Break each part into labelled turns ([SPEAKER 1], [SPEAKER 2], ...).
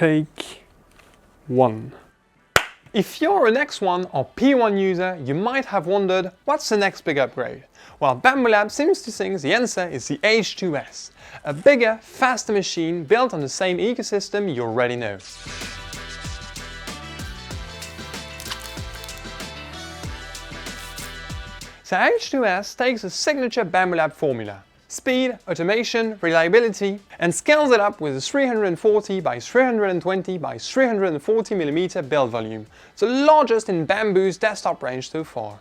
[SPEAKER 1] Take 1. If you're an X1 or P1 user, you might have wondered, what's the next big upgrade? Well, Bambu Lab seems to think the answer is the H2S, a bigger, faster machine built on the same ecosystem you already know. The H2S takes a signature Bambu Lab formula: speed, automation, reliability, and scales it up with a 340 by 320 by 340 mm build volume, the largest in Bambu's desktop range so far.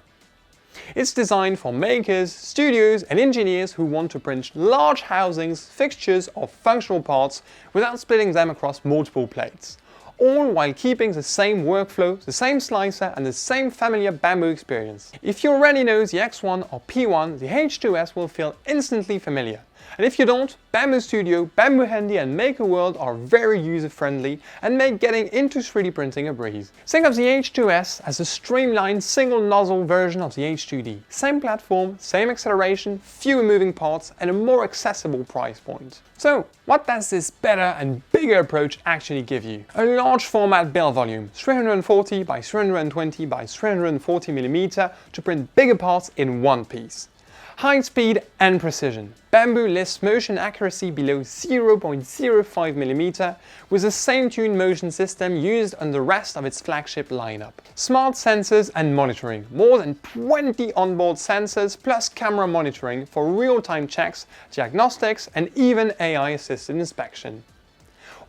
[SPEAKER 1] It's designed for makers, studios and engineers who want to print large housings, fixtures or functional parts without splitting them across multiple plates, all while keeping the same workflow, the same slicer and the same familiar Bambu experience. If you already know the X1 or P1, the H2S will feel instantly familiar. And if you don't, Bambu Studio, Bambu Handy and Maker World are very user-friendly and make getting into 3D printing a breeze. Think of the H2S as a streamlined single nozzle version of the H2D. Same platform, same acceleration, fewer moving parts and a more accessible price point. So, what does this better and bigger approach actually give you? A large format build volume, 340 by 320 by 340 mm to print bigger parts in one piece. High speed and precision. Bambu lists motion accuracy below 0.05 mm with the same tuned motion system used on the rest of its flagship lineup. Smart sensors and monitoring. More than 20 onboard sensors plus camera monitoring for real-time checks, diagnostics and even AI-assisted inspection.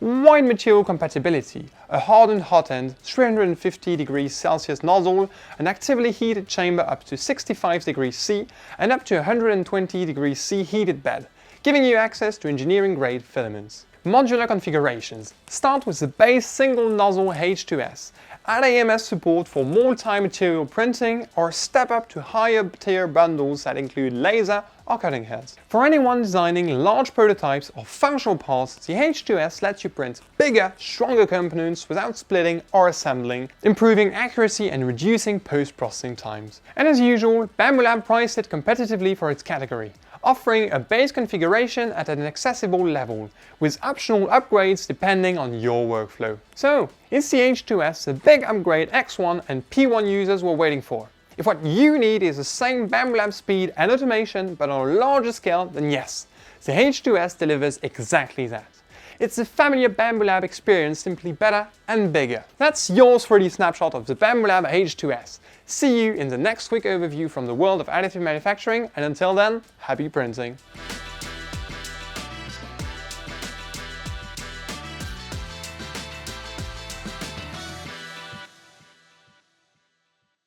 [SPEAKER 1] Wide material compatibility, a hardened hot end, 350 degrees Celsius nozzle, an actively heated chamber up to 65 degrees C and up to 120 degrees C heated bed, giving you access to engineering grade filaments. Modular configurations. Start with the base single nozzle H2S. Add AMS support for multi-material printing or step up to higher tier bundles that include laser or cutting heads. For anyone designing large prototypes or functional parts, the H2S lets you print bigger, stronger components without splitting or assembling, improving accuracy and reducing post-processing times. And as usual, Bambu Lab priced it competitively for its category, offering a base configuration at an accessible level, with optional upgrades depending on your workflow. So, is the H2S the big upgrade X1 and P1 users were waiting for? If what you need is the same Bambu Lab speed and automation but on a larger scale, then yes, the H2S delivers exactly that. It's the familiar Bambu Lab experience, simply better and bigger. That's your 3D snapshot of the Bambu Lab H2S. See you in the next quick overview from the world of additive manufacturing, and until then, happy printing!